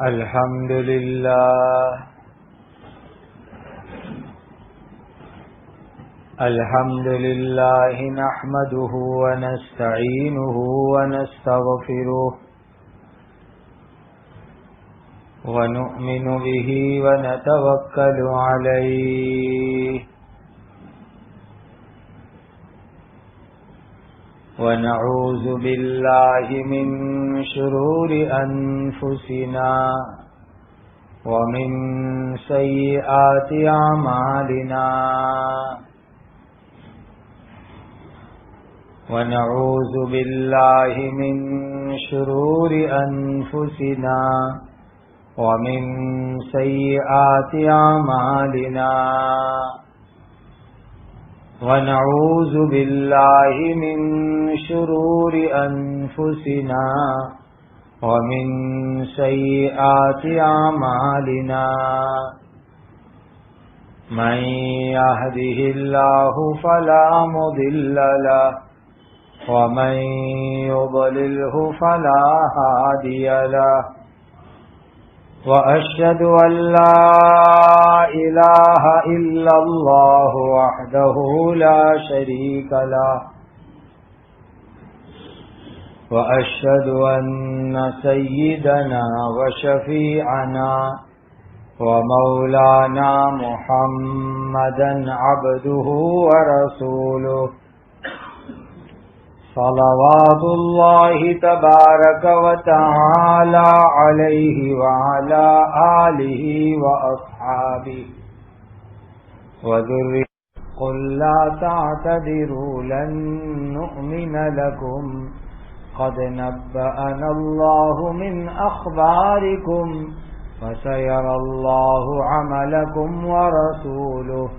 الحمد لله نحمده ونستعينه ونستغفره ونؤمن به ونتوكل عليه ونعوذ بالله من شرور أنفسنا ومن سيئات أعمالنا ونعوذ بالله من شرور أنفسنا ومن سيئات أعمالنا ونعوذ بالله من شرور أنفسنا ومن سيئات أعمالنا من يهده الله فلا مضل له ومن يضلله فلا هادي له وأشهد أن لا إله إلا الله وحده لا شريك له وأشهد أن سيدنا وشفيعنا ومولانا محمدا عبده ورسوله صلوات الله تبارك وتعالى عليه وعلى آله وأصحابه وذريته قل لا تعتذروا لن نؤمن لكم قد نبأنا الله من أخباركم وسيرى الله عملكم ورسوله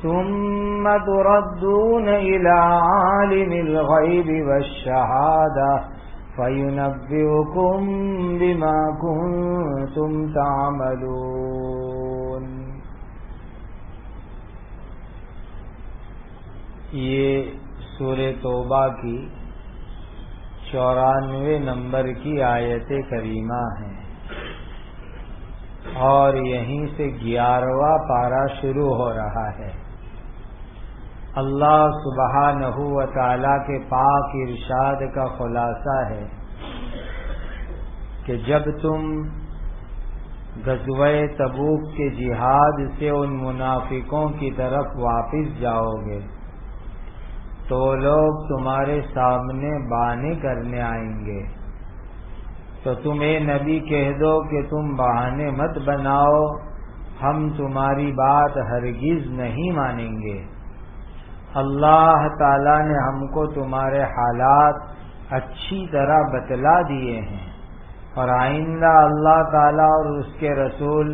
ثم تردون إلى عالم الغيب والشهادة فينبئكم بما كنتم تعملون. یہ سورہ توبہ کی 94 نمبر کی آیت کریمہ ہے اور یہیں سے 11واں پارہ شروع ہو رہا ہے. اللہ سبحانہ و تعالی کے پاک ارشاد کا خلاصہ ہے کہ جب تم غزوہ تبوک کے جہاد سے ان منافقوں کی طرف واپس جاؤ گے تو لوگ تمہارے سامنے بہانے کرنے آئیں گے تو تم اے نبی کہہ دو کہ تم بہانے مت بناؤ، ہم تمہاری بات ہرگز نہیں مانیں گے. اللہ تعالیٰ نے ہم کو تمہارے حالات اچھی طرح بتلا دیے ہیں اور آئندہ اللہ تعالیٰ اور اس کے رسول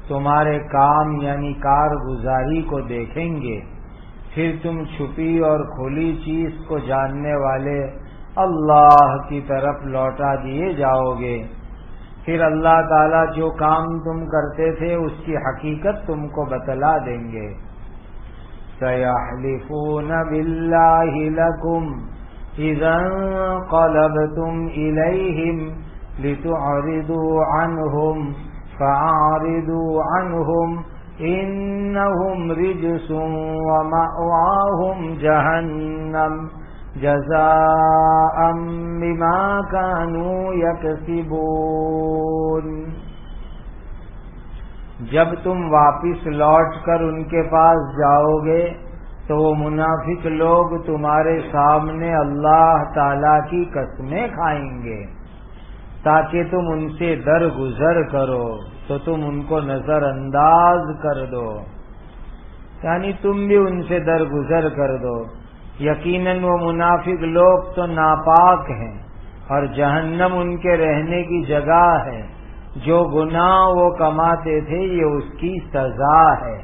تمہارے کام یعنی کارگزاری کو دیکھیں گے. پھر تم چھپی اور کھلی چیز کو جاننے والے اللہ کی طرف لوٹا دیے جاؤ گے. پھر اللہ تعالیٰ جو کام تم کرتے تھے اس کی حقیقت تم کو بتلا دیں گے. سَيَحْلِفُونَ بِاللَّهِ لَكُمْ إِذَا انقَلَبْتُمْ إِلَيْهِمْ لِتُعْرِضُوا عَنْهُمْ فَأَعْرِضُوا عَنْهُمْ إِنَّهُمْ رِجْسٌ وَمَأْوَاهُمْ جَهَنَّمُ جزاء بما كانوا يكسبون. جب تم واپس لوٹ کر ان کے پاس جاؤ گے تو وہ منافق لوگ تمہارے سامنے اللہ تعالی کی قسمیں کھائیں گے تاکہ تم ان سے درگزر کرو تو تم ان کو نظر انداز کر دو، یعنی تم بھی ان سے درگزر کر دو. یقیناً وہ منافق لوگ تو ناپاک ہیں اور جہنم ان کے رہنے کی جگہ ہے. جو گناہ وہ کماتے تھے یہ اس کی سزا ہے.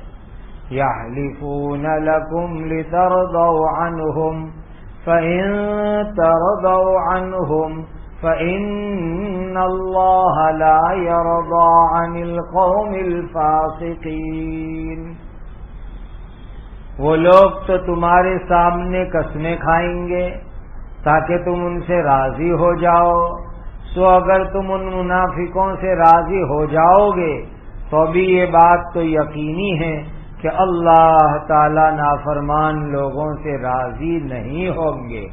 یحلفون لکم لترضوا عنہم فإن ترضوا عنہم فإن اللہ لا يرضى عن القوم الفاسقین. وہ لوگ تو تمہارے سامنے قسمیں کھائیں گے تاکہ تم ان سے راضی ہو جاؤ. سو اگر تم ان منافقوں سے راضی ہو جاؤ گے تو بھی یہ بات تو یقینی ہے کہ اللہ تعالی نافرمان لوگوں سے راضی نہیں ہوں گے.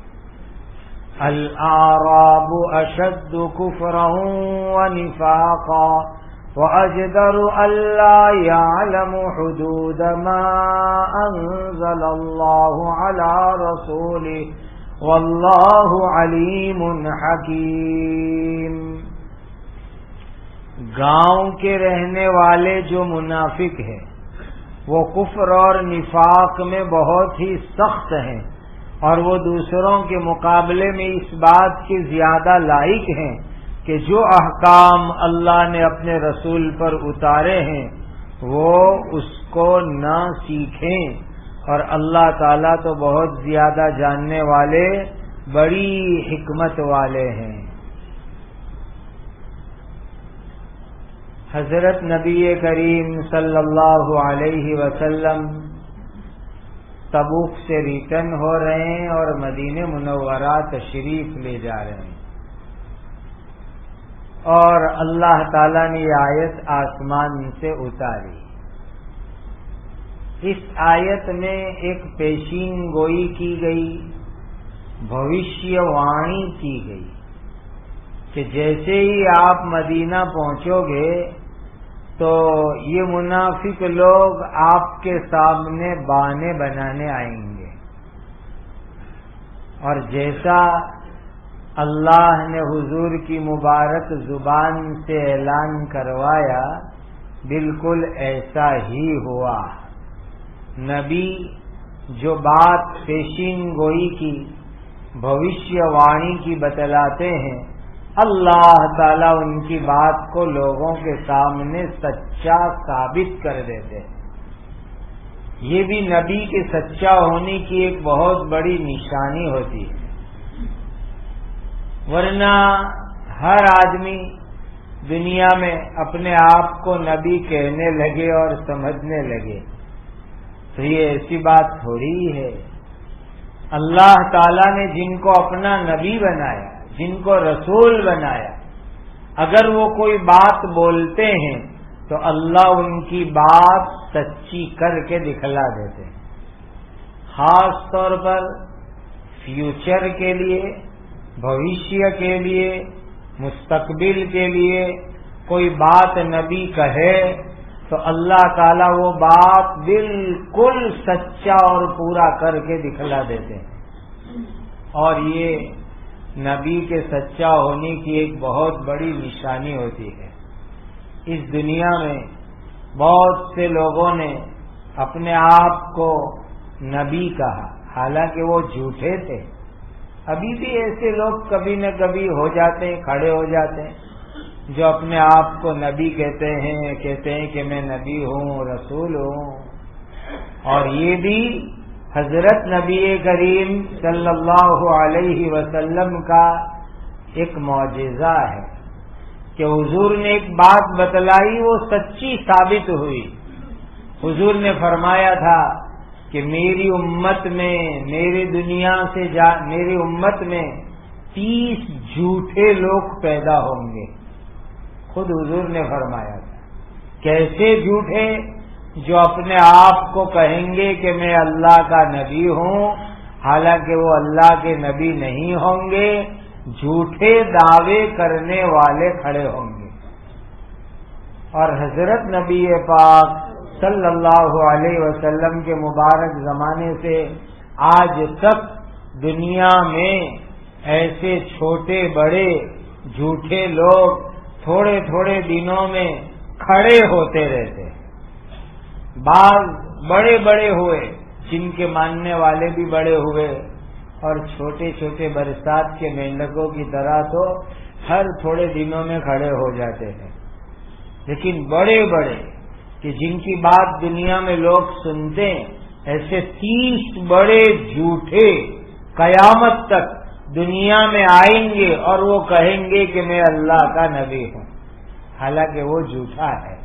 الاعراب اشد کفرا ونفاقا وأجدر ألا يعلم حدود ما أنزل الله على رسوله والله عليم حكيم. گاؤں کے رہنے والے جو منافق ہیں وہ کفر اور نفاق میں بہت ہی سخت ہیں اور وہ دوسروں کے مقابلے میں اس بات کے زیادہ لائق ہیں کہ جو احکام اللہ نے اپنے رسول پر اتارے ہیں وہ اس کو نہ سیکھیں اور اللہ تعالیٰ تو بہت زیادہ جاننے والے بڑی حکمت والے ہیں. حضرت نبی کریم صلی اللہ علیہ وسلم تبوک سے ریٹرن ہو رہے ہیں اور مدینہ منورہ تشریف لے جا رہے ہیں اور اللہ تعالیٰ نے یہ آیت آسمان سے اتاری. اس آیت میں ایک پیشین گوئی کی گئی، بھوشیہ وانی کی گئی کہ جیسے ہی آپ مدینہ پہنچو گے تو یہ منافق لوگ آپ کے سامنے بہانے بنانے آئیں گے اور جیسا اللہ نے حضور کی مبارک زبان سے اعلان کروایا بالکل ایسا ہی ہوا. نبی جو بات پیشین گوئی کی، بھوشیہ وانی کی بتلاتے ہیں، اللہ تعالیٰ ان کی بات کو لوگوں کے سامنے سچا ثابت کر دیتے ہیں. یہ بھی نبی کے سچا ہونے کی ایک بہت بڑی نشانی ہوتی ہے، ورنہ ہر آدمی دنیا میں اپنے آپ کو نبی کہنے لگے اور سمجھنے لگے تو یہ ایسی بات تھوڑی ہے. اللہ تعالیٰ نے جن کو اپنا نبی بنایا، جن کو رسول بنایا، اگر وہ کوئی بات بولتے ہیں تو اللہ ان کی بات سچی کر کے دکھلا دیتے ہیں. خاص طور پر فیوچر کے لیے، بھوشیہ کے لیے، مستقبل کے لیے کوئی بات نبی کہے تو اللہ تعالیٰ وہ بات بالکل سچا اور پورا کر کے دکھلا دیتے ہیں. اور یہ نبی کے سچا ہونے کی ایک بہت بڑی نشانی ہوتی ہے. اس دنیا میں بہت سے لوگوں نے اپنے آپ کو نبی کہا، حالانکہ وہ جھوٹے تھے. ابھی بھی ایسے لوگ کبھی نہ کبھی ہو جاتے ہیں، کھڑے ہو جاتے ہیں جو اپنے آپ کو نبی کہتے ہیں کہ میں نبی ہوں، رسول ہوں. اور یہ بھی حضرت نبی کریم صلی اللہ علیہ وسلم کا ایک معجزہ ہے کہ حضور نے ایک بات بتلائی، وہ سچی ثابت ہوئی. حضور نے فرمایا تھا کہ میری امت میں، میری امت میں 30 جھوٹے لوگ پیدا ہوں گے. خود حضور نے فرمایا تھا. کیسے جھوٹے؟ جو اپنے آپ کو کہیں گے کہ میں اللہ کا نبی ہوں، حالانکہ وہ اللہ کے نبی نہیں ہوں گے. جھوٹے دعوے کرنے والے کھڑے ہوں گے. اور حضرت نبی پاک صلی اللہ علیہ وسلم کے مبارک زمانے سے آج تک دنیا میں ایسے چھوٹے بڑے جھوٹے لوگ تھوڑے تھوڑے دنوں میں کھڑے ہوتے رہتے. بعض بڑے بڑے ہوئے جن کے ماننے والے بھی بڑے ہوئے اور چھوٹے چھوٹے برسات کے مینڈکوں کی طرح تو ہر تھوڑے دنوں میں کھڑے ہو جاتے ہیں. لیکن بڑے بڑے کہ جن کی بات دنیا میں لوگ سنتے ہیں، ایسے 30 بڑے جھوٹے قیامت تک دنیا میں آئیں گے اور وہ کہیں گے کہ میں اللہ کا نبی ہوں، حالانکہ وہ جھوٹا ہے.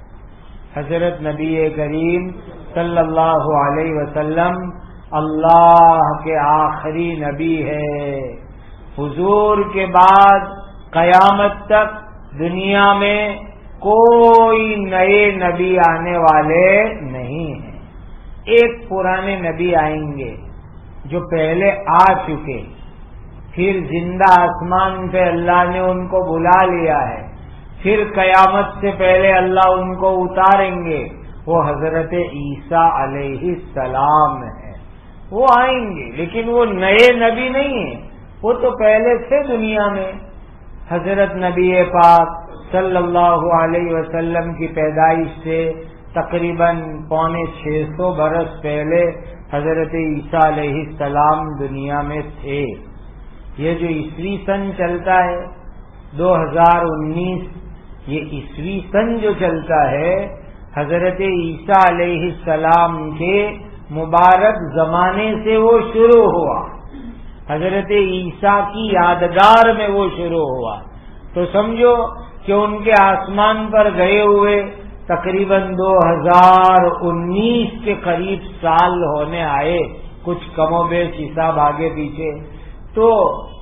حضرت نبی کریم صلی اللہ علیہ وسلم اللہ کے آخری نبی ہے. حضور کے بعد قیامت تک دنیا میں کوئی نئے نبی آنے والے نہیں ہیں. ایک پرانے نبی آئیں گے جو پہلے آ چکے، پھر زندہ آسمان پہ اللہ نے ان کو بلا لیا ہے، پھر قیامت سے پہلے اللہ ان کو اتاریں گے. وہ حضرت عیسیٰ علیہ السلام ہے. وہ آئیں گے لیکن وہ نئے نبی نہیں ہیں، وہ تو پہلے سے دنیا میں. حضرت نبی پاک صلی اللہ علیہ وسلم کی پیدائش سے تقریباً 650 برس پہلے حضرت عیسیٰ علیہ السلام دنیا میں تھے. یہ جو عیسوی سن چلتا ہے 2019، یہ عیسوی سن جو چلتا ہے حضرت عیسیٰ علیہ السلام کے مبارک زمانے سے وہ شروع ہوا. حضرت عیسیٰ کی یادگار میں وہ شروع ہوا. تو سمجھو کہ ان کے آسمان پر گئے ہوئے تقریباً 2019 کے قریب سال ہونے آئے، کچھ کم و بیش حساب آگے پیچھے. تو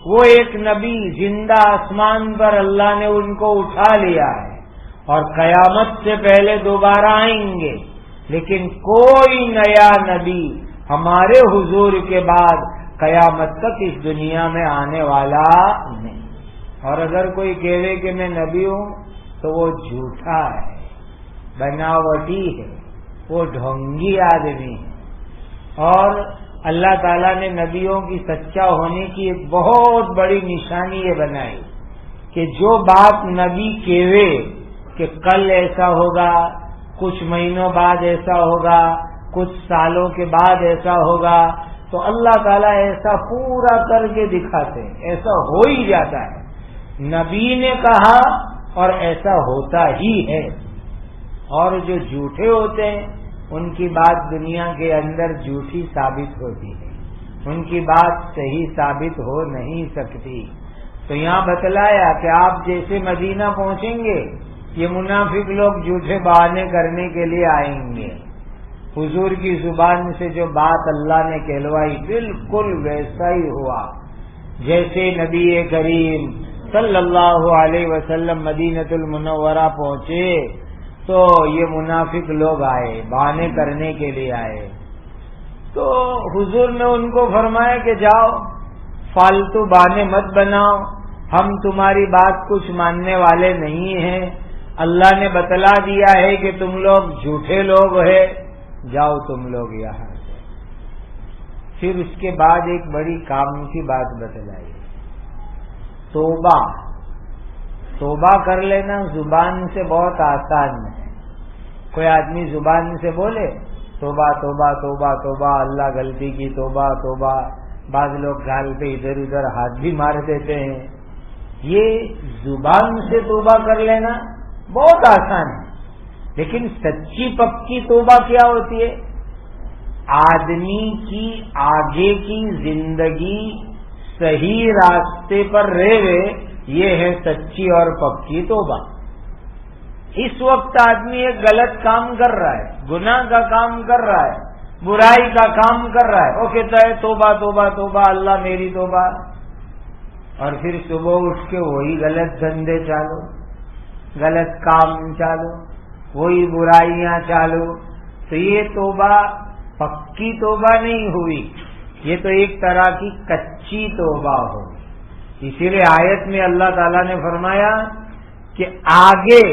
وہ ایک نبی زندہ آسمان پر اللہ نے ان کو اٹھا لیا ہے اور قیامت سے پہلے دوبارہ آئیں گے، لیکن کوئی نیا نبی ہمارے حضور کے بعد قیامت تک اس دنیا میں آنے والا نہیں. اور اگر کوئی کہے کہ میں نبی ہوں تو وہ جھوٹا ہے، بناوٹی ہے، وہ ڈھونگی آدمی ہے. اور اللہ تعالیٰ نے نبیوں کی سچا ہونے کی ایک بہت بڑی نشانی یہ بنائی کہ جو بات نبی کہے کہ کل ایسا ہوگا، کچھ مہینوں بعد ایسا ہوگا، کچھ سالوں کے بعد ایسا ہوگا، تو اللہ تعالیٰ ایسا پورا کر کے دکھاتے ہیں، ایسا ہو ہی جاتا ہے. نبی نے کہا اور ایسا ہوتا ہی ہے. اور جو جھوٹے ہوتے ہیں ان کی بات دنیا کے اندر جھوٹی ثابت ہوتی ہے، ان کی بات صحیح ثابت ہو نہیں سکتی. تو یہاں بتلایا کہ آپ جیسے مدینہ پہنچیں گے یہ منافق لوگ جھوٹے بہانے کرنے کے لیے آئیں گے. حضور کی زبان سے جو بات اللہ نے کہلوائی بالکل ویسا ہی ہوا. جیسے نبی کریم صلی اللہ علیہ وسلم مدینۃ المنورہ پہنچے تو یہ منافق لوگ آئے، بہانے کرنے کے لیے آئے. تو حضور نے ان کو فرمایا کہ جاؤ فالتو بہانے مت بناؤ، ہم تمہاری بات کچھ ماننے والے نہیں ہیں. اللہ نے بتلا دیا ہے کہ تم لوگ جھوٹے لوگ ہیں، جاؤ تم لوگ یہاں سے. پھر اس کے بعد ایک بڑی کام کی بات بتلائی، توبہ کر لینا زبان سے بہت آسان ہے. کوئی آدمی زبان سے بولے توبہ توبہ توبہ توبہ، اللہ غلطی کی توبہ توبہ، بعض لوگ گال پہ ادھر ادھر ہاتھ بھی مار دیتے ہیں. یہ زبان سے توبہ کر لینا بہت آسان ہے، لیکن سچی پکی توبہ کیا ہوتی ہے؟ آدمی کی آگے کی زندگی صحیح راستے پر رہے، یہ ہے سچی اور پکی توبہ. اس وقت آدمی ایک غلط کام کر رہا ہے، گناہ کا کام کر رہا ہے، برائی کا کام کر رہا ہے، وہ کہتا ہے توبہ توبہ توبہ، اللہ میری توبہ. اور پھر صبح اٹھ کے وہی غلط دھندے چالو، غلط کام چالو، وہی برائیاں چالو. تو یہ توبہ پکی توبہ نہیں ہوئی، یہ تو ایک طرح کی کچی توبہ ہوگی. اسی لیے آیت میں اللہ تعالیٰ نے فرمایا کہ آگے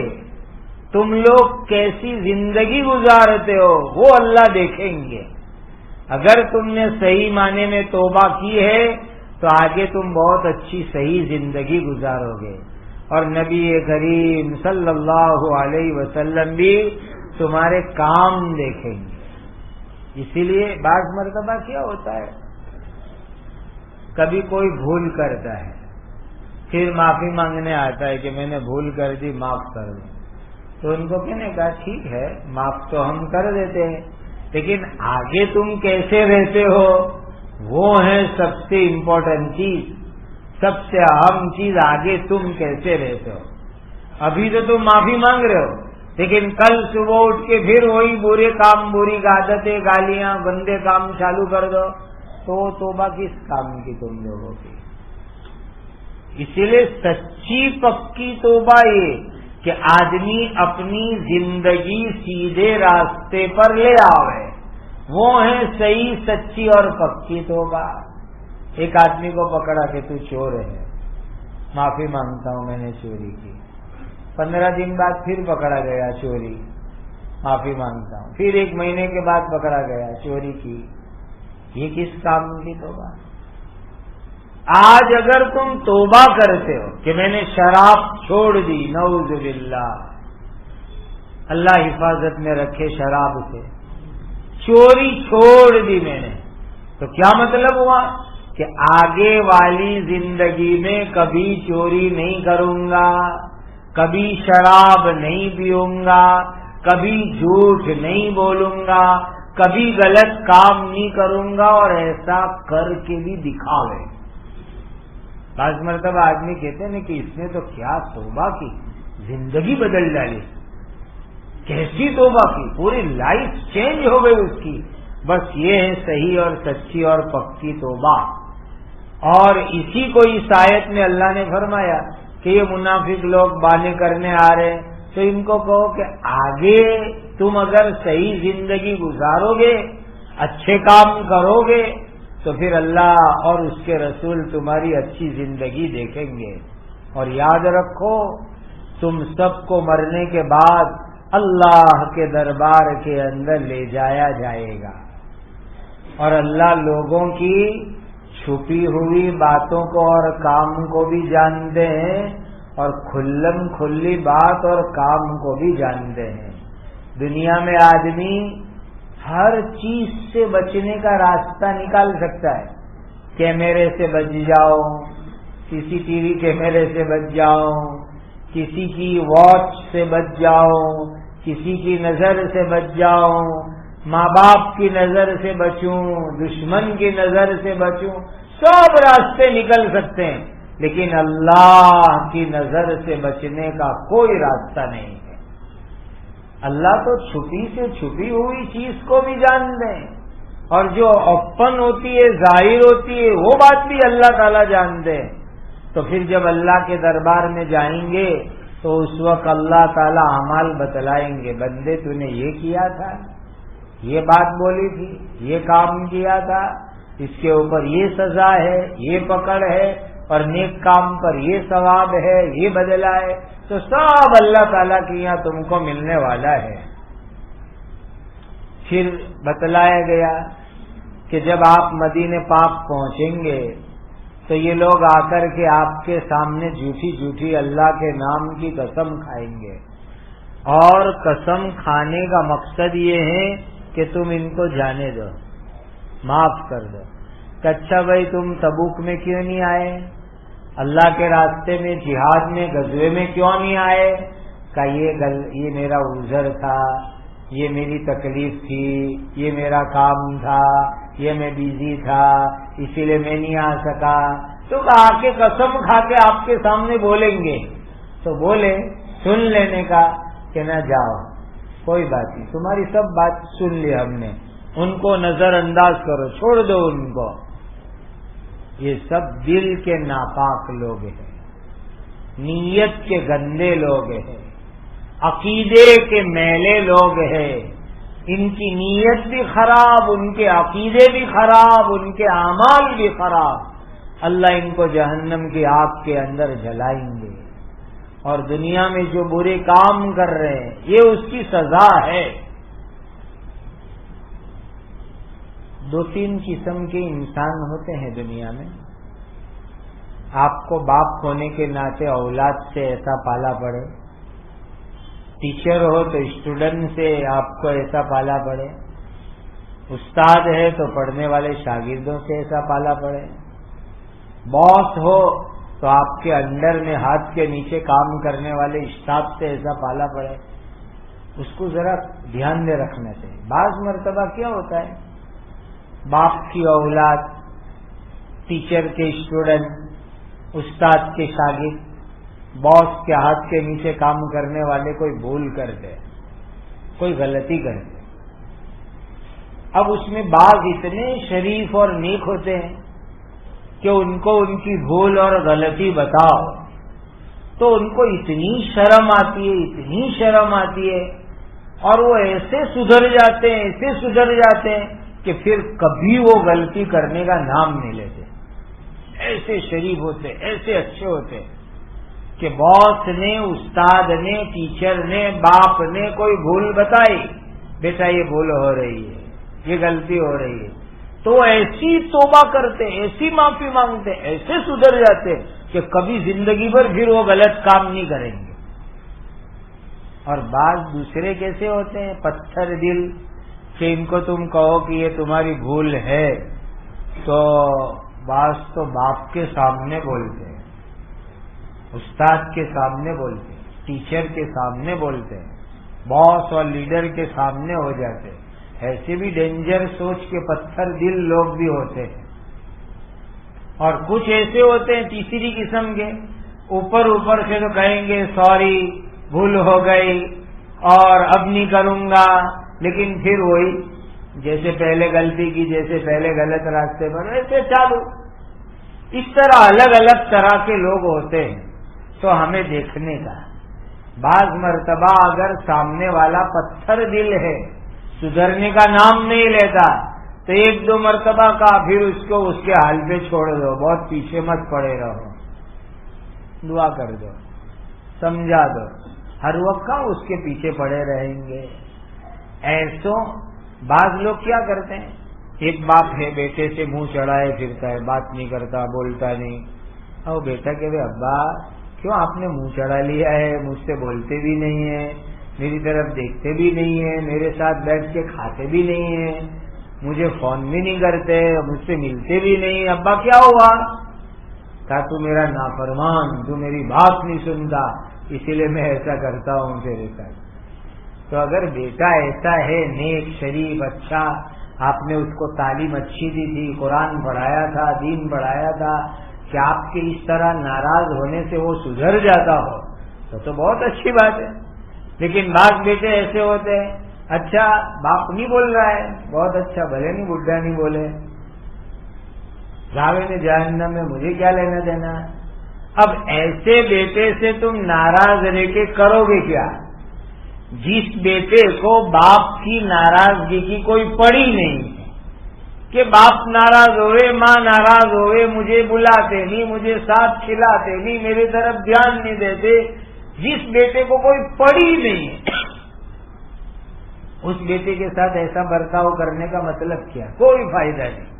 تم لوگ کیسی زندگی گزارتے ہو وہ اللہ دیکھیں گے. اگر تم نے صحیح معنی میں توبہ کی ہے تو آگے تم بہت اچھی صحیح زندگی گزارو گے. اور نبی کریم صلی اللہ علیہ وسلم بھی تمہارے کام دیکھیں گے. اسی لیے بعض مرتبہ کیا ہوتا ہے، کبھی کوئی بھول کرتا ہے پھر معافی مانگنے آتا ہے کہ میں نے بھول کر دی، معاف کر دیں. تو ان کو کہنے کا ٹھیک ہے معاف تو ہم کر دیتے ہیں، لیکن آگے تم کیسے رہتے ہو وہ ہے سب سے امپورٹنٹ چیز، سب سے اہم چیز. آگے تم کیسے رہتے ہو. ابھی تو تم معافی مانگ رہے ہو لیکن کل صبح اٹھ کے پھر وہی برے کام، بری عادتیں، گالیاں، گندے کام چالو کر دو تو توبہ کس کام کی تم لوگوں کی. اسی لیے سچی پکی توبہ یہ کہ آدمی اپنی زندگی سیدھے راستے پر لے آوے، وہ ہے صحیح سچی اور پکی توبہ۔ ایک آدمی کو پکڑا کہ تو چور ہے، معافی مانگتا ہوں میں نے چوری کی، 15 دن بعد پھر پکڑا گیا چوری، معافی مانگتا ہوں، پھر 1 مہینے کے بعد پکڑا گیا چوری کی، یہ کس کام کی توبہ؟ آج اگر تم توبہ کرتے ہو کہ میں نے شراب چھوڑ دی، نعوذ باللہ، اللہ حفاظت میں رکھے شراب سے، چوری چھوڑ دی میں نے، تو کیا مطلب ہوا کہ آگے والی زندگی میں کبھی چوری نہیں کروں گا، کبھی شراب نہیں پیوں گا، کبھی جھوٹ نہیں بولوں گا، کبھی غلط کام نہیں کروں گا، اور ایسا کر کے بھی دکھاوے۔ بعض مرتبہ آدمی کہتے ہیں کہ اس نے تو کیا توبہ کی، زندگی بدل ڈالی، کیسی توبہ کی، پوری لائف چینج ہو گئی اس کی۔ بس یہ ہے صحیح اور سچی اور پکی توبہ۔ اور اسی کو اس آیت میں اللہ نے فرمایا کہ یہ منافق لوگ بانے کرنے آ رہے ہیں، تو ان کو کہو کہ آگے تم اگر صحیح زندگی گزارو گے، اچھے کام کرو گے، تو پھر اللہ اور اس کے رسول تمہاری اچھی زندگی دیکھیں گے۔ اور یاد رکھو تم سب کو مرنے کے بعد اللہ کے دربار کے اندر لے جایا جائے گا، اور اللہ لوگوں کی چھپی ہوئی باتوں کو اور کام کو بھی جانتے ہیں، اور کھلم کھلی بات اور کام کو بھی جانتے ہیں۔ دنیا میں آدمی ہر چیز سے بچنے کا راستہ نکال سکتا ہے، کیمرے سے بچ جاؤ، سی ٹی وی کیمرے سے بچ جاؤ، کسی کی واچ سے بچ جاؤ، کسی کی نظر سے بچ جاؤ، ماں باپ کی نظر سے بچوں، دشمن کی نظر سے بچوں، سب راستے نکل سکتے ہیں، لیکن اللہ کی نظر سے بچنے کا کوئی راستہ نہیں ہے۔ اللہ تو چھپی سے چھپی ہوئی چیز کو بھی جان دیں، اور جو اوپن ہوتی ہے، ظاہر ہوتی ہے، وہ بات بھی اللہ تعالیٰ جانتے ہیں۔ تو پھر جب اللہ کے دربار میں جائیں گے تو اس وقت اللہ تعالیٰ اعمال بتلائیں گے، بندے تو نے یہ کیا تھا، یہ بات بولی تھی، یہ کام کیا تھا، اس کے اوپر یہ سزا ہے، یہ پکڑ ہے، اور نیک کام پر یہ ثواب ہے، یہ بدلہ ہے، تو سب اللہ تعالیٰ کے یہاں تم کو ملنے والا ہے۔ پھر بتلایا گیا کہ جب آپ مدینہ پاک پہنچیں گے تو یہ لوگ آ کر کے آپ کے سامنے جھوٹی جھوٹی اللہ کے نام کی قسم کھائیں گے، اور قسم کھانے کا مقصد یہ ہے کہ تم ان کو جانے دو، معاف کر دو۔ کہ اچھا بھائی تم تبوک میں کیوں نہیں آئے، اللہ کے راستے میں جہاد میں غزوے میں کیوں نہیں آئے؟ کہ یہ میرا عذر تھا، یہ میری تکلیف تھی، یہ میرا کام تھا، یہ میں بیزی تھا، اسی لیے میں نہیں آ سکا۔ تو آ کے قسم کھا کے آپ کے سامنے بولیں گے تو بولے سن لینے کا کہ نہ جاؤ، کوئی بات نہیں، تمہاری سب بات سن لی ہم نے، ان کو نظر انداز کرو، چھوڑ دو ان کو۔ یہ سب دل کے ناپاک لوگ ہیں، نیت کے گندے لوگ ہیں، عقیدے کے میلے لوگ ہیں، ان کی نیت بھی خراب، ان کے عقیدے بھی خراب، ان کے اعمال بھی خراب، اللہ ان کو جہنم کی آگ کے اندر جلائیں گے۔ اور دنیا میں جو برے کام کر رہے ہیں یہ اس کی سزا ہے۔ 2-3 قسم کے انسان ہوتے ہیں دنیا میں۔ آپ کو باپ ہونے کے ناطے اولاد سے ایسا پالا پڑے، ٹیچر ہو تو اسٹوڈنٹ سے آپ کو ایسا پالا پڑے، استاد ہے تو پڑھنے والے شاگردوں سے ایسا پالا پڑے، باس ہو تو آپ کے انڈر میں ہاتھ کے نیچے کام کرنے والے اسٹاف سے ایسا پالا پڑے۔ اس کو ذرا دھیان میں رکھنا چاہیے۔ بعض مرتبہ کیا ہوتا ہے، باپ کی اولاد، ٹیچر کے اسٹوڈنٹ، استاد کے شاگرد، باس کے ہاتھ کے نیچے کام کرنے والے کوئی بھول کر دے، کوئی غلطی کر دے، اب اس میں بعض اتنے شریف اور نیک ہوتے ہیں کہ ان کو ان کی بھول اور غلطی بتاؤ تو ان کو اتنی شرم آتی ہے اور وہ ایسے سدھر جاتے ہیں کہ پھر کبھی وہ غلطی کرنے کا نام نہیں لیتے. ایسے شریف ہوتے, ایسے اچھے ہوتے کہ باس نے, استاد نے, ٹیچر نے, باپ نے کوئی بھول بتائی, بیٹا یہ بھول ہو رہی ہے, یہ غلطی ہو رہی ہے, تو ایسی توبہ کرتے, ایسی معافی مانگتے, ایسے سدھر جاتے کہ کبھی زندگی بھر پھر وہ غلط کام نہیں کریں گے. اور بعض دوسرے کیسے ہوتے ہیں, پتھر دل, کہ ان کو تم کہو کہ یہ تمہاری بھول ہے تو بعض تو باپ کے سامنے بولتے ہیں, استاد کے سامنے بولتے ہیں, ٹیچر کے سامنے بولتے ہیں, باس اور لیڈر کے سامنے ہو جاتے ہیں. ایسے بھی ڈینجر سوچ کے پتھر دل لوگ بھی ہوتے ہیں. اور کچھ ایسے ہوتے ہیں تیسری قسم کے, اوپر سے تو کہیں گے سوری, بھول ہو گئی اور اب نہیں کروں گا, لیکن پھر وہی جیسے پہلے غلطی کی, جیسے پہلے غلط راستے پر ایسے چالو. اس طرح الگ الگ طرح کے لوگ ہوتے ہیں. تو ہمیں دیکھنے کا, بعض مرتبہ اگر سامنے والا پتھر دل ہے, سدھرنے کا نام نہیں لیتا, تو ایک دو مرتبہ کا پھر اس کو اس کے حال پہ چھوڑ دو, بہت پیچھے مت پڑے رہو, دعا کر دو, سمجھا دو. ہر وقت اس کے پیچھے پڑے رہیں گے. ایسوں بعض لوگ کیا کرتے ہیں, ایک باپ ہے بیٹے سے منہ چڑھائے پھرتا ہے, بات نہیں کرتا, بولتا نہیں. او بیٹا کہ ابا کیوں آپ نے منہ چڑھا لیا ہے, مجھ سے بولتے بھی نہیں ہیں, میری طرف دیکھتے بھی نہیں ہیں, میرے ساتھ بیٹھ کے کھاتے بھی نہیں ہیں, مجھے فون بھی نہیں کرتے, مجھ سے ملتے بھی نہیں, ابا کیا ہوا؟ کہا تو میرا نافرمان, تو میری بات نہیں سنتا, اسی لیے میں ایسا کرتا ہوں تیرے ساتھ. تو اگر بیٹا ایسا ہے نیک شریف اچھا, آپ نے اس کو تعلیم اچھی دی تھی, قرآن پڑھایا تھا, دین پڑھایا تھا, کہ آپ کے اس طرح ناراض ہونے سے وہ سدھر جاتا ہو تو بہت اچھی بات ہے. لیکن بعض بیٹے ایسے ہوتے ہیں, اچھا باپ نہیں بول رہا ہے, بہت اچھا, بھلے نہیں بڈھا نہیں بولے, جاوے نے جہنم میں مجھے کیا لینا دینا. اب ایسے بیٹے سے تم ناراض رہ کے کرو گے کیا؟ جس بیٹے کو باپ کی ناراضگی کی کوئی پڑی نہیں ہے, کہ باپ ناراض ہوئے, ماں ناراض ہوئے, مجھے بلاتے نہیں, مجھے ساتھ کھلاتے نہیں, میری طرف دھیان نہیں دیتے, جس بیٹے کو کوئی پڑی نہیں ہے, اس بیٹے کے ساتھ ایسا برتاؤ کرنے کا مطلب کیا؟ کوئی فائدہ نہیں.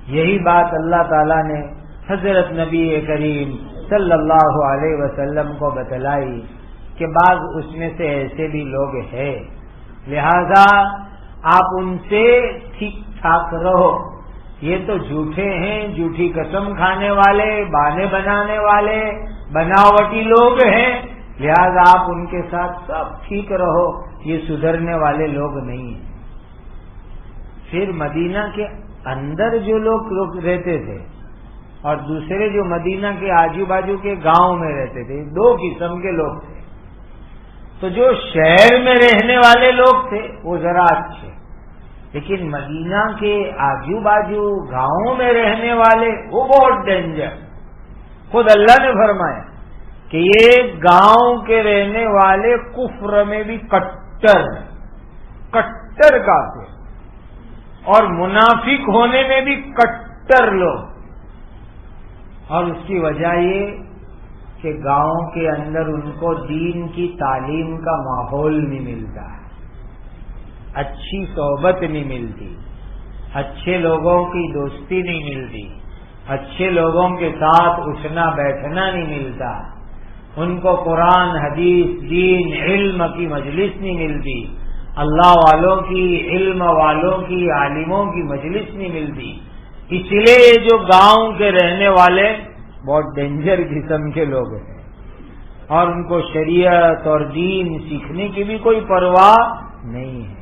یہی بات اللہ تعالیٰ نے حضرت نبی کریم صلی اللہ علیہ وسلم کو بتلائی کہ بعض اس میں سے ایسے بھی لوگ ہیں, لہذا آپ ان سے ٹھیک ٹھاک رہو. یہ تو جھوٹے ہیں, جھوٹی قسم کھانے والے, بہانے بنانے والے, بناوٹی لوگ ہیں, لہذا آپ ان کے ساتھ سب ٹھیک رہو, یہ سدھرنے والے لوگ نہیں ہیں. پھر مدینہ کے اندر جو لوگ رہتے تھے اور دوسرے جو مدینہ کے آجو بازو کے گاؤں میں رہتے تھے, دو قسم کے لوگ تھے. تو جو شہر میں رہنے والے لوگ تھے وہ ذرا اچھے, لیکن مدینہ کے آجو بازو گاؤں میں رہنے والے وہ بہت ڈینجر. خود اللہ نے فرمایا کہ یہ گاؤں کے رہنے والے کفر میں بھی کٹر کافر اور منافق ہونے میں بھی کٹر لوگ. اور اس کی وجہ یہ کہ گاؤں کے اندر ان کو دین کی تعلیم کا ماحول نہیں ملتا, اچھی صحبت نہیں ملتی, اچھے لوگوں کی دوستی نہیں ملتی, اچھے لوگوں کے ساتھ اٹھنا بیٹھنا نہیں ملتا, ان کو قرآن حدیث دین علم کی مجلس نہیں ملتی, اللہ والوں کی علم والوں کی عالموں کی مجلس نہیں ملتی. اس لیے یہ جو گاؤں کے رہنے والے بہت ڈینجر قسم کے لوگ ہیں, اور ان کو شریعت اور دین سیکھنے کی بھی کوئی پرواہ نہیں ہے.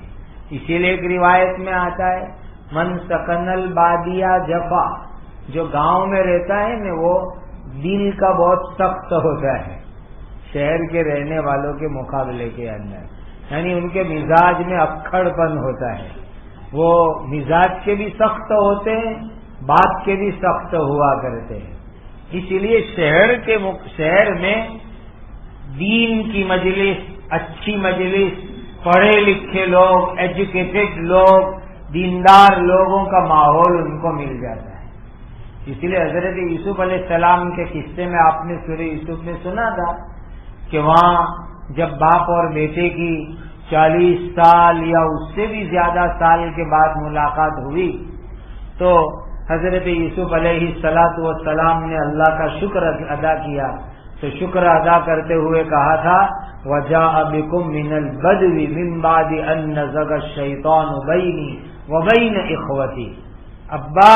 اسی لیے ایک روایت میں آتا ہے, من سکن البادیہ جفا, جو گاؤں میں رہتا ہے نا وہ دل کا بہت سخت ہوتا ہے شہر کے رہنے والوں کے مقابلے کے اندر, یعنی ان کے مزاج میں اکڑ پن ہوتا ہے, وہ مزاج کے بھی سخت ہوتے ہیں بات کے بھی سخت ہوا کرتے ہیں. اسی لیے شہر میں دین کی مجلس، اچھی مجلس، پڑھے لکھے لوگ، ایجوکیٹڈ لوگ، دیندار لوگوں کا ماحول ان کو مل جاتا ہے. اسی لیے حضرت یوسف علیہ السلام کے قصے میں آپ نے سورہ یوسف میں سنا تھا کہ وہاں جب باپ اور بیٹے کی 40 سال یا اس سے بھی زیادہ سال کے بعد ملاقات ہوئی تو حضرت یوسف علیہ السلام نے اللہ کا شکر ادا کیا. تو شکر ادا کرتے ہوئے کہا تھا وَجَاءَ بِكُم مِّنَ الْبَدْوِ مِن بَعْدِ أَن نَّزَغَ الشَّيْطَانُ بَيْنِي وَبَيْنَ إِخْوَتِي. ابا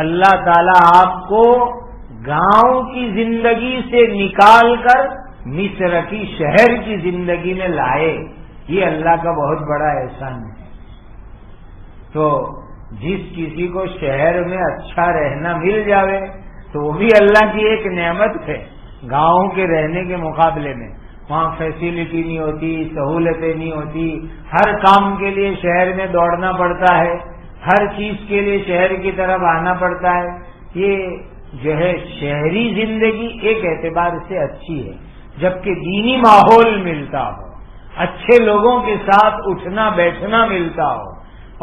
اللہ تعالیٰ آپ کو گاؤں کی زندگی سے نکال کر مصر کی شہر کی زندگی میں لائے، یہ اللہ کا بہت بڑا احسان ہے. تو جس کسی کو شہر میں اچھا رہنا مل جاوے تو وہ بھی اللہ کی ایک نعمت ہے. گاؤں کے رہنے کے مقابلے میں وہاں فیسلٹی نہیں ہوتی، سہولتیں نہیں ہوتی، ہر کام کے لیے شہر میں دوڑنا پڑتا ہے، ہر چیز کے لیے شہر کی طرف آنا پڑتا ہے. یہ جو ہے شہری زندگی ایک اعتبار سے اچھی ہے جبکہ دینی ماحول ملتا ہو، اچھے لوگوں کے ساتھ اٹھنا بیٹھنا ملتا ہو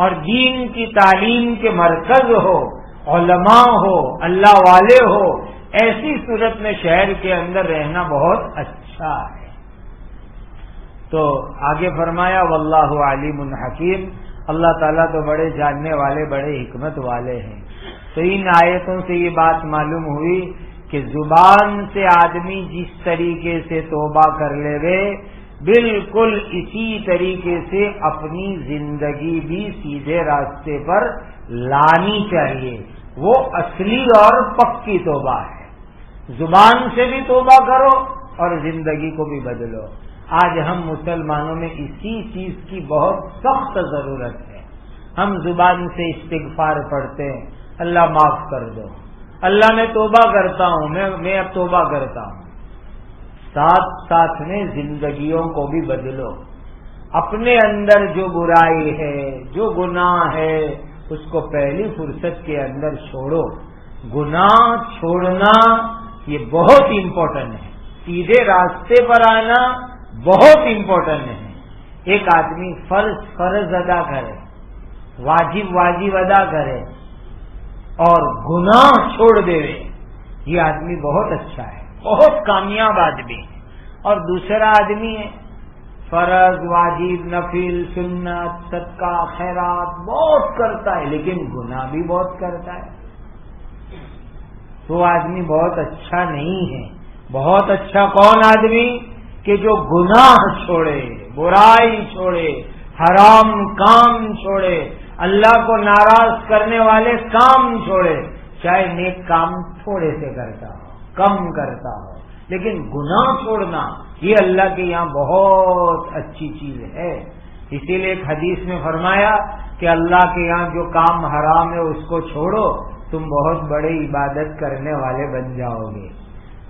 اور دین کی تعلیم کے مرکز ہو، علماء ہو، اللہ والے ہو. ایسی صورت میں شہر کے اندر رہنا بہت اچھا ہے. تو آگے فرمایا واللہ علیم حکیم، اللہ تعالیٰ تو بڑے جاننے والے، بڑے حکمت والے ہیں. تو ان آیتوں سے یہ بات معلوم ہوئی کہ زبان سے آدمی جس طریقے سے توبہ کر لے گے بالکل اسی طریقے سے اپنی زندگی بھی سیدھے راستے پر لانی چاہیے. وہ اصلی اور پکی توبہ ہے. زبان سے بھی توبہ کرو اور زندگی کو بھی بدلو. آج ہم مسلمانوں میں اسی چیز کی بہت سخت ضرورت ہے. ہم زبان سے استغفار پڑھتے ہیں، اللہ معاف کر دو، اللہ میں توبہ کرتا ہوں، میں اب توبہ کرتا ہوں. ساتھ ساتھ میں زندگیوں کو بھی بدلو. اپنے اندر جو برائی ہے، جو گناہ ہے، اس کو پہلی فرصت کے اندر چھوڑو. گناہ چھوڑنا یہ بہت امپورٹنٹ ہے. سیدھے راستے پر آنا بہت امپورٹنٹ ہے. ایک آدمی فرض ادا کرے، واجب ادا کرے اور گناہ چھوڑ دے، یہ آدمی بہت اچھا ہے، بہت کامیاب آدمی ہے. اور دوسرا آدمی ہے فرض، واجب، نفل، سنت، صدقہ، خیرات بہت کرتا ہے لیکن گناہ بھی بہت کرتا ہے. تو آدمی بہت اچھا نہیں ہے. بہت اچھا کون آدمی کہ جو گناہ چھوڑے، برائی چھوڑے، حرام کام چھوڑے، اللہ کو ناراض کرنے والے کام چھوڑے. چاہے نیک کام تھوڑے سے کرتا ہو، کم کرتا ہو، لیکن گناہ چھوڑنا یہ اللہ کے یہاں بہت اچھی چیز ہے. اسی لیے ایک حدیث میں فرمایا کہ اللہ کے یہاں جو کام حرام ہے اس کو چھوڑو، تم بہت بڑی عبادت کرنے والے بن جاؤ گے.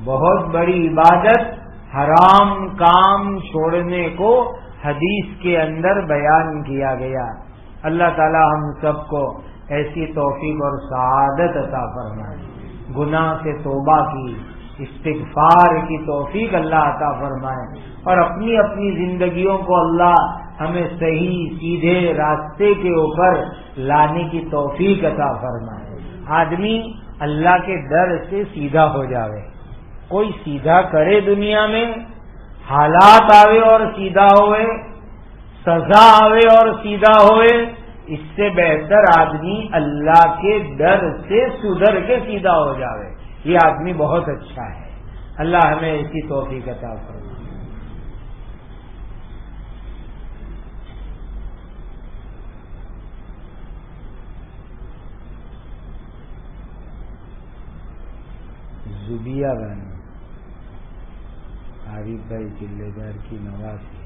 بہت بڑی عبادت حرام کام چھوڑنے کو حدیث کے اندر بیان کیا گیا. اللہ تعالی ہم سب کو ایسی توفیق اور سعادت عطا فرمائے. گناہ سے توبہ کی، استغفار کی توفیق اللہ عطا فرمائے اور اپنی اپنی زندگیوں کو اللہ ہمیں صحیح سیدھے راستے کے اوپر لانے کی توفیق عطا فرمائے. آدمی اللہ کے ڈر سے سیدھا ہو جاوے. کوئی سیدھا کرے دنیا میں، حالات آوے اور سیدھا ہوئے، سزا آوے اور سیدھا ہوئے، اس سے بہتر آدمی اللہ کے ڈر سے سدھر کے سیدھا ہو جاوے. یہ آدمی بہت اچھا ہے. اللہ ہمیں ایسی توفیق عطا فرمائے. زبیہ بہن عارف بھائی چلے دار کی نواسی،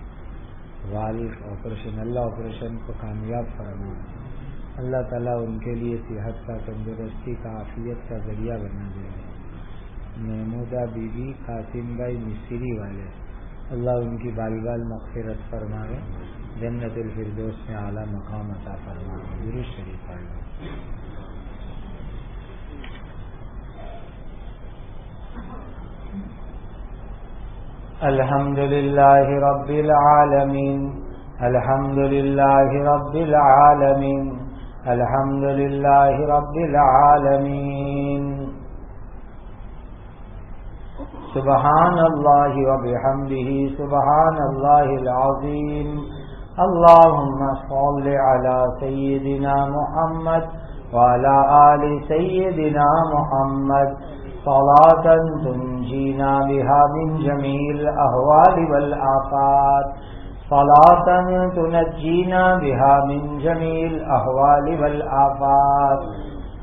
والد آپریشن، اللہ آپریشن کو کامیاب فرمائے. اللہ تعالیٰ ان کے لیے صحت کا، تندرستی کا، عافیت کا ذریعہ بنا دے. محمودہ بی بی، قاسم بھائی مصری والے، اللہ ان کی بال بال مغفرت فرمائے، جنت الفردوس میں اعلیٰ مقام عطا فرمائے. درود شریف پڑھ لو. الحمد لله رب العالمين الحمد لله رب العالمين الحمد لله رب العالمين سبحان الله وبحمده سبحان الله العظيم اللهم صل على سيدنا محمد وعلى آل سيدنا محمد صلاة تنجينا بها من جميع الأهوال والآفات صلاة تنجينا بها من جميع الأهوال والآفات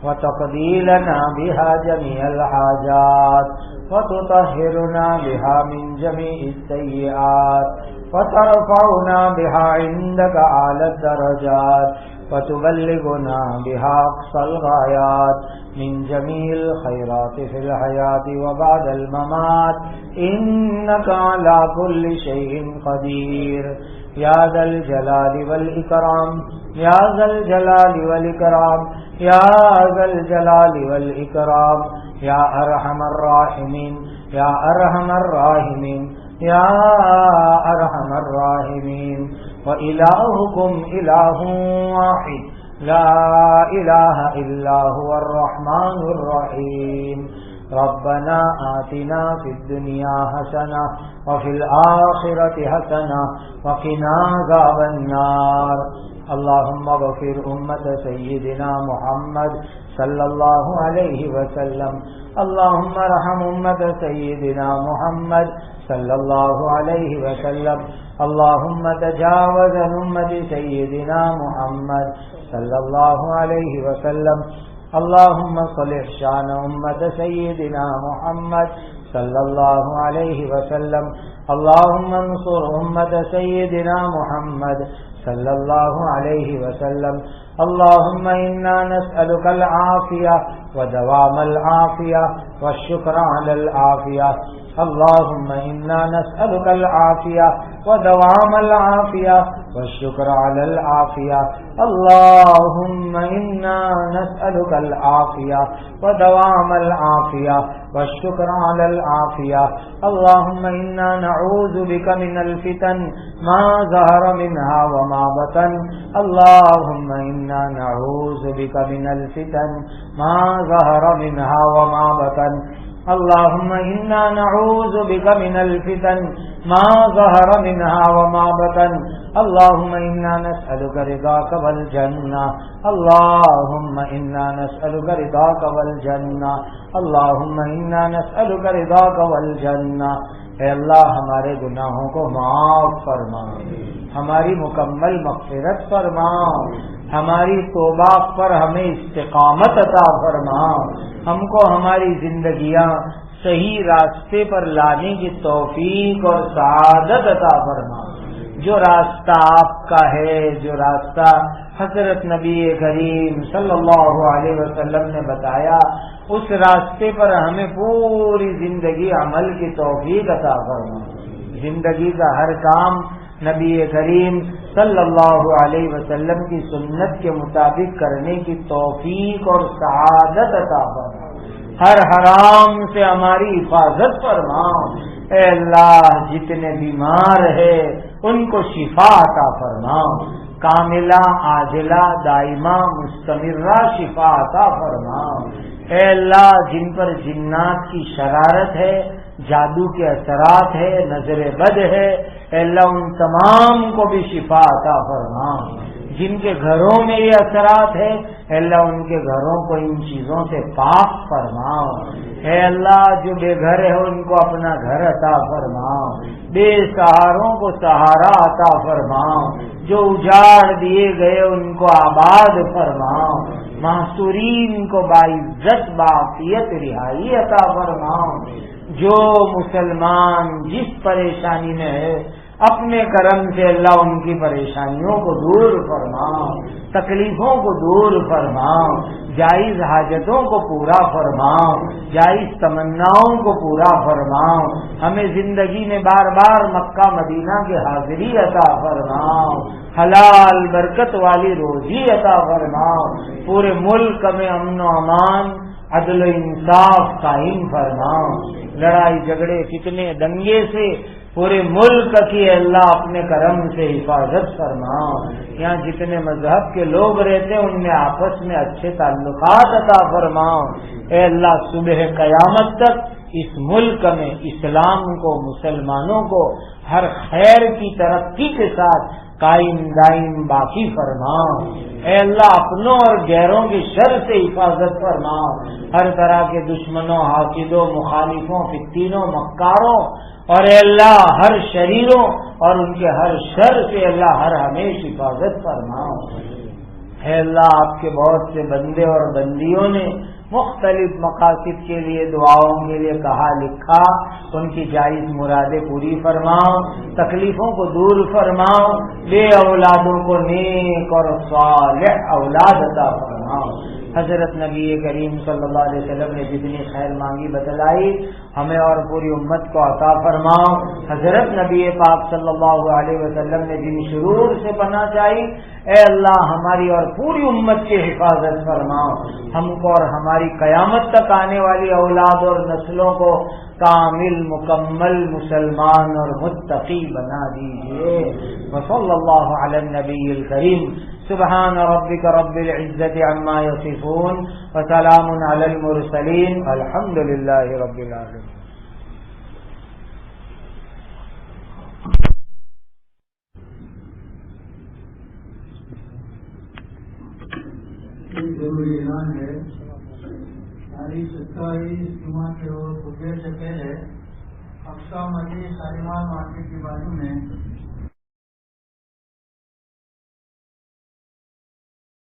وتقضي لنا بها جميع الحاجات وتطهرنا بها من جميع السيئات وترفعنا بها عندك أعلى الدرجات وتبلغنا بها أقصى الغايات من جميع الخيرات في الحياة وبعد الممات إنك على كل شيء قدير يا ذا الجلال والإكرام يا ذا الجلال والإكرام يا ذا الجلال والإكرام يا أرحم الراحمين يا أرحم الراحمين يا أرحم الراحمين وإلهكم إله واحد لا إله إلا هو الرحمن الرحيم ربنا آتنا في الدنيا حسنة وفي الآخرة حسنة وقنا عذاب النار اللهم اغفر أمة سيدنا محمد صلى الله عليه وسلم اللهم ارحم أمة سيدنا محمد صلى الله عليه وسلم اللهم تجاوز عن أمة سيدنا محمد صلى الله عليه وسلم اللهم صلح شان أمة سيدنا محمد صلى الله عليه وسلم اللهم انصر أمة سيدنا محمد صلى الله عليه وسلم اللهم إنا نسألك العافية ودوام العافية والشكر على العافية اللهم إنا نسألك العافية ودوام العافية والشكر على العافية اللهم إنا نسألك العافية ودوام العافية والشكر على العافية اللهم إنا نعوذ بك من الفتن ما ظهر منها وما بطن اللهم إنا نعوذ بك من الفتن ما ظهر منها وما بطن اللهم إنا نعوذ بك من الفتن ما ظهر منها وما بطن اللهم إنا نسألك رضاك والجنة اللهم إنا نسألك رضاك والجنة اللهم إنا نسألك رضاك والجنة اے اللہ ہمارے گناہوں کو معاف فرما ہماری مکمل مغفرت فرما ہماری توبہ پر ہمیں استقامت عطا فرما ہم کو ہماری زندگیاں صحیح راستے پر لانے کی توفیق اور سعادت عطا فرما جو راستہ آپ کا ہے جو راستہ حضرت نبی کریم صلی اللہ علیہ وسلم نے بتایا اس راستے پر ہمیں پوری زندگی عمل کی توفیق عطا فرما زندگی کا ہر کام نبی کریم صلی اللہ علیہ وسلم کی سنت کے مطابق کرنے کی توفیق اور سعادت عطا فرما ہر حرام سے ہماری حفاظت فرما اے اللہ جتنے بیمار ہیں ان کو شفا عطا فرما کاملہ عاجلہ دائمہ مستمرہ شفا عطا فرما اے اللہ جن پر جنات کی شرارت ہے جادو کے اثرات ہے نظر بد ہے اے اللہ ان تمام کو بھی شفا عطا فرما جن کے گھروں میں یہ اثرات ہے اے اللہ ان کے گھروں کو ان چیزوں سے پاک فرما اے اللہ جو بے گھر ہے ان کو اپنا گھر عطا فرما بے سہاروں کو سہارا عطا فرما جو اجاڑ دیے گئے ان کو آباد فرما محصورین کو باعزت بعافیت رہائی عطا فرما جو مسلمان جس پریشانی میں ہے اپنے کرم سے اللہ ان کی پریشانیوں کو دور فرما تکلیفوں کو دور فرما جائز حاجتوں کو پورا فرما جائز تمناؤں کو پورا فرما ہمیں زندگی میں بار بار مکہ مدینہ کی حاضری عطا فرما حلال برکت والی روزی عطا فرما پورے ملک میں امن و امان عدل و انصاف قائم فرما لڑائی جھگڑے فتنے دنگے سے پورے ملک کی اللہ اپنے کرم سے حفاظت فرما، یہاں جتنے مذہب کے لوگ رہتے ان میں آپس میں اچھے تعلقات عطا فرما۔ اے اللہ صبح قیامت تک اس ملک میں اسلام کو، مسلمانوں کو ہر خیر کی ترقی کے ساتھ قائم دائم باقی فرما۔ اے اللہ اپنوں اور غیروں کی شر سے حفاظت فرما، ہر طرح کے دشمنوں، حاسدوں، مخالفوں، فتینوں، مکاروں اور اے اللہ ہر شریروں اور ان کے ہر شر سے اللہ ہر ہمیش حفاظت فرما۔ اے اللہ آپ کے بہت سے بندے اور بندیوں نے مختلف مقاصد کے لیے دعاؤں کے لیے کہا لکھا، ان کی جائز مرادیں پوری فرماؤ، تکلیفوں کو دور فرماؤ، بے اولادوں کو نیک اور صالح اولاد عطا فرماؤ۔ حضرت نبی کریم صلی اللہ علیہ وسلم نے جتنی خیر مانگی بتلائی ہمیں اور پوری امت کو عطا فرماؤ۔ حضرت نبی پاک صلی اللہ علیہ وسلم نے جن شرور سے پناہ چاہی اے اللہ ہماری اور پوری امت کی حفاظت فرماؤ، ہم کو اور ہماری قیامت تک آنے والی اولاد اور نسلوں کو کامل مکمل مسلمان اور متقی بنا دیجیے۔ وصلی اللہ علی النبی الکریم، سبحان ربک رب العزت عما یصفون وسلام علی المرسلین الحمد للہ رب العالمین۔ ضروری اعلان ہے، تاریخ 27 جمعہ کے روز خطبے سے پہلے اقصی مسجد سلیمان مارکیٹ کے بازو میں